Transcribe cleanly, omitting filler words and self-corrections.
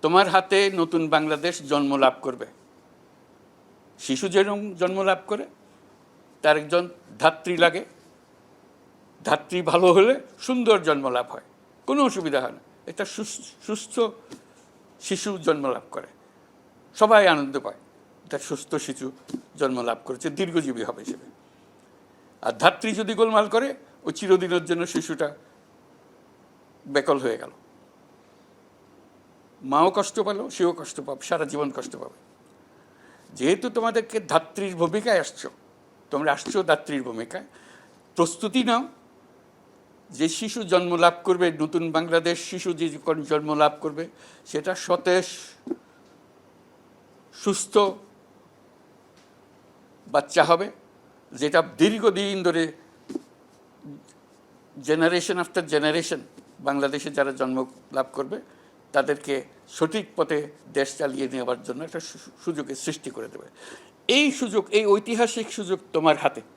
তোমার হাতে নতুন বাংলাদেশ জন্ম লাভ করবে। শিশু যেরকম জন্ম লাভ করে, তার একজন ধাত্রী লাগে, ধাত্রী ভালো হলে সুন্দর জন্ম লাভ হয়, কোনো অসুবিধা হয় না। এটা সুস্থ শিশু জন্ম লাভ করে, সবাই আনন্দ পায়, তার সুস্থ শিশু জন্ম লাভ করেছে, দীর্ঘজীবী হবে হিসেবে। আর ধাত্রী যদি গোলমাল করে, ওই চিরদিনের জন্য শিশুটা বেকল হয়ে গেল, মাও কষ্ট পেল, সেও কষ্ট পাবে, সারা জীবন কষ্ট পাবে। যেহেতু তোমাদেরকে ধাত্রীর ভূমিকায় আসছো, তোমরা আসছো ধাত্রীর ভূমিকায়, প্রস্তুতি নাও। যে শিশু জন্ম লাভ করবে, নতুন বাংলাদেশ শিশু যে জন্ম লাভ করবে, সেটা সতেজ সুস্থ বাচ্চা হবে, যেটা দীর্ঘদিন ধরে জেনারেশন আফটার জেনারেশন বাংলাদেশে যারা জন্ম লাভ করবে, তাদেরকে সঠিক পথে দেশ চালিয়ে নেওয়ার জন্য একটা সুযোগের সৃষ্টি করে দেবে। এই সুযোগ, এই ঐতিহাসিক সুযোগ তোমার হাতে।